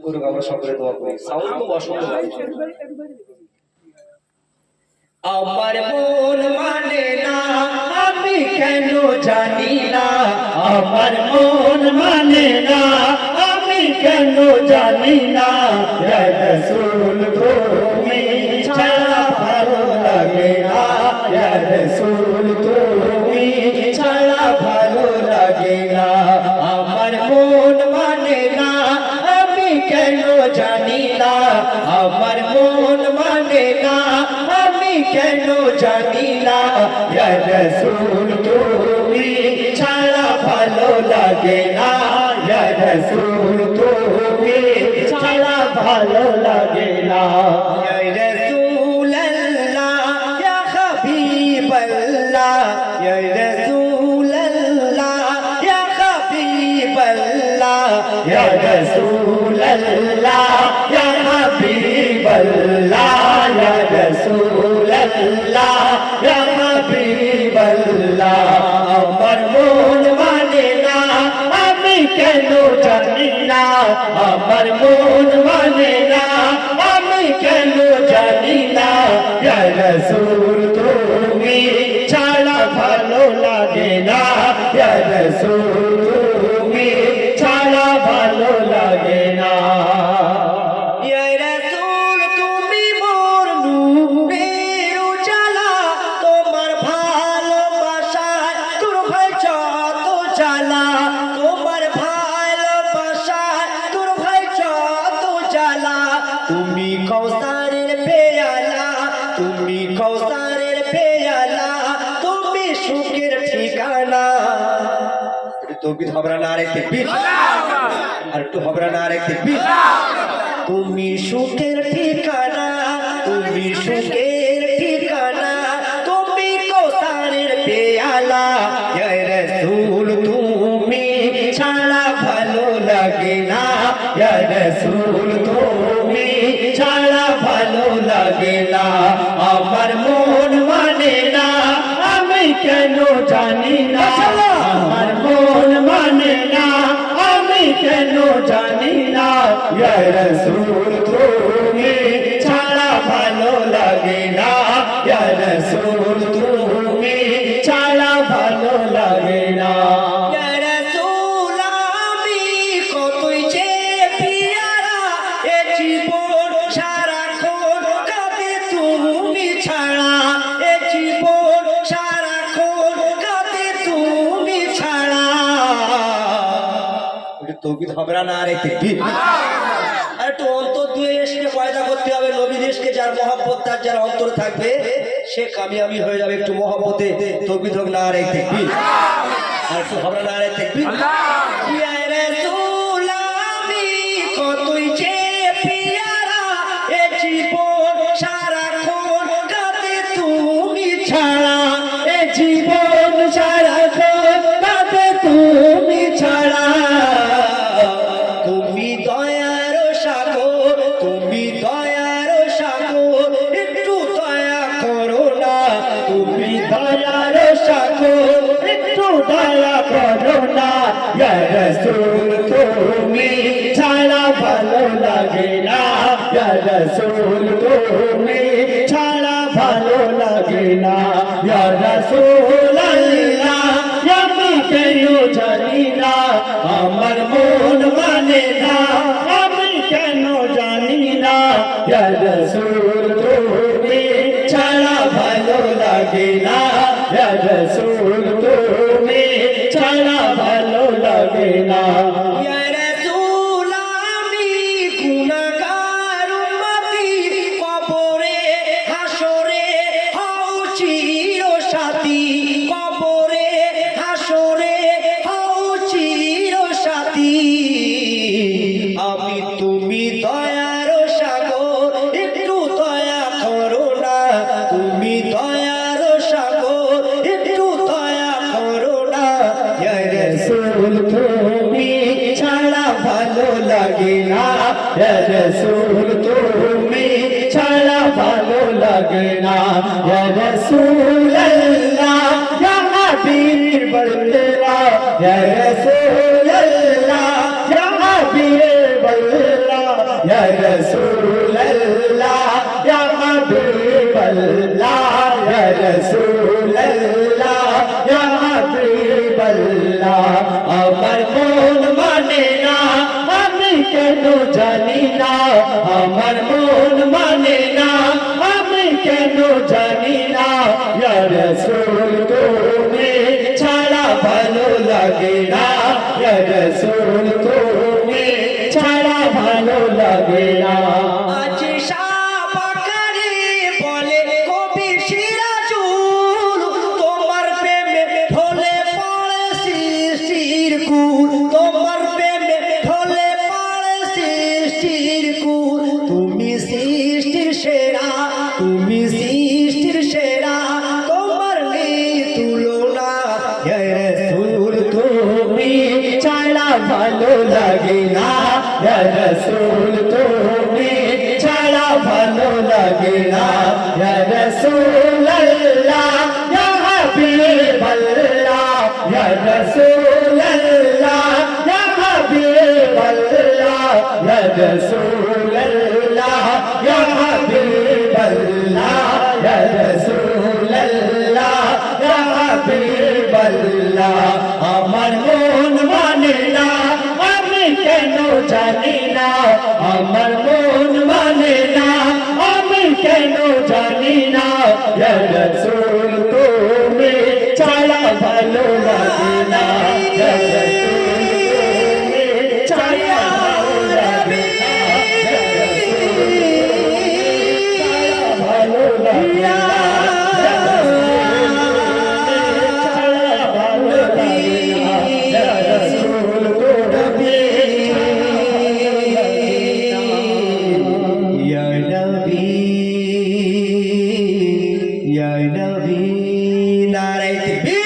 করুক, আমরা সকলে দোয়া করি। সাউন্ড তো অসম্ভব। আমার মন মানে না, আমি কেন জানি না, আমার মন মানে না, আমি কেন জানি না, ইয়া রাসূল তুমি ছাড়া ভালো লাগে না, ইয়া রাসূল তুমি ছাড়া ভালো লাগে না, আমার মন মানে না, আমি কেন জানি না, আমার মন মানে না, আমি কেন জানি না, ইয়া রাসূল তুমি ছাড়া ভালো লাগে না, ইয়া রাসূল তুমি ছাড়া ভালো লাগে না, ইয়া রাসূলুল্লাহ ইয়া হাবিবাল্লাহ, ইয়া রাসূলুল্লাহ ইয়া হাবিবাল্লাহ, ইয়া রাসূলুল্লাহ ইয়া হাবিবাল্লাহ, ইয়া রাসূলুল্লাহ ইয়া হাবিবাল্লাহ, আমার মন মানে না, আমি কেন জানি না, আমার মন মানে না, আমি কেন জানি না, ইয়া রাসূল তুমি ছাড়া ভালো লাগে না, ইয়া রাসূল তুমি ছাড়া ভালো লাগে না, ইয়া রাসূল তুমি মোর নূরের উজালা, তোমার ভালোবাসায় দূর হয় যত জ্বালা, তোমার ভালোবাসায় দূর হয় যত জ্বালা, তুমি কৌসারের পেয়ালা, তুমি কৌসারের পেয়ালা, তুমি সুখের ঠিকানা, তৌহিদ হবে না আরেক তাকবীর, আর একটু হবে না আরেক তাকবীর, তুমি সুখের ঠিকানা, তুমি সুখের ঠিকানা, তুমি কৌসারের পেয়ালা, ইয়া রাসূল তুমি ছাড়া ভালো লাগে না, ইয়া রাসূল তুমি ছাড়া ভালো লাগে না, আমার মন মানে না, আমি কেন জানি না, আমার মন মানে না, আমি কেন জানি না, ইয়া রাসূল তুমি ছাড়া ভালো লাগে না, ইয়া রাসূল তুমি ছাড়া ভালো লাগে না, ইয়া রাসূল আমি কতই যে পিয়ারা, এ জীবন সারাক্ষণ কাঁদে তুমি ছাড়া, এ জীবন সারাক্ষণ কাঁদে তুমি ছাড়া, তৌহিদ হবে না আরেক তাকবীর, আর একটু অন্তর দিয়ে এসকে পয়দা করতে হবে, নবী দেশকে যার মহব্বত তার যার অন্তর থাকবে সে কামিয়াবি হয়ে যাবে, একটু মহব্বতে তৌহিদ হোক না আরেক তাকবীর, আর একটু হবে না আরেক তাকবীর, ইয়া রাসূল আমি কতই যে পিয়ারা, এ জীবন সারাক্ষণ কাঁদে তুমি ছাড়া, এ জীবন সারাক্ষণ কাঁদে তুমি ছাড়া, তুমি দয়ার সাগর, তুমি দয়ার সাগর, একটু দয়া করো না, তুমি দয়ার সাগর, একটু দয়া করো না, ইয়া রাসূল তুমি ছাড়া ভালো লাগে না, ইয়া রাসূল তুমি ছাড়া ভালো লাগে না, ইয়া রাসূলুল্লাহ আমি কেন জানি না, আমার মন মানে না, আমি কেন জানি না, ইয়া রাসূল তুমি ছাড়া ভালো লাগে না, ইয়া রাসূল তুমি ছাড়া ভালো লাগে না, ইয়া রাসূল আমি গুনাহগার উম্মতি, কবরে হাসরে হও চিরসাথী, কবরে হাসরে হও চিরসাথী, আমি তুমি দয়ার সাগর, একটু দয়া করো না, তুমি দয়ার সাগর, একটু দয়া করো না, ইয়া রাসূল তুমি ছাড়া ভালো লাগে না, ইয়া রাসূল তুমি ছাড়া ভালো লাগে না, ইয়া রাসূলুল্লাহ ইয়া হাবিবাল্লাহ, ইয়া রাসূলুল্লাহ ইয়া হাবিবাল্লাহ, या रसूल अल्लाह या हबीब अल्लाह या रसूल अल्लाह या हबीब अल्लाह আমার মন মানে না আমি কেন জানি না আমার মন মানে না আমি কেন জানি না ইয়া রাসূল তুমি ছাড়া ভালো লাগে না ইয়া রাসূল তুমি ছাড়া ভালো লাগে না আজ শাহবাকারি বলে কবি সিরাজুল তোমার প্রেমে ঢলে পড়ে সৃষ্টির কুল তোমার প্রেমে ঢলে পড়ে সৃষ্টির কুল তুমি সৃষ্টির সেরা তুমি সৃষ্টির সেরা তোমার নেই তুলনা হে রাসূল তুমি ছাড়া ভালো লাগে না ইয়া রাসূল তুমি ছাড়া ভালো লাগে না ইয়া রাসূল আল্লাহ ইয়া হাবিব আল্লাহ ইয়া রাসূল আল্লাহ ইয়া হাবিব আল্লাহ ইয়া রাসূল আল্লাহ ইয়া হাবিব আল্লাহ ইয়া রাসূল আল্লাহ ইয়া হাবিব আল্লাহ আমার মন মানে না আমি কেন জানি না আমার মন মানে না আমি কেন জানি না ইয়া রাসূল তুমি ছাড়া ভালো লাগে না ইয়া রাসূল তুমি ছাড়া ভালো লাগে না ইয়া রাসূল তুমি ছাড়া ভালো লাগে না ইয়া রাসূল তুমি ছাড়া ভালো লাগে না ইয়া রাসূল তুমি ইয়া নবী ইয়া নবী নারায়ে তাকবীর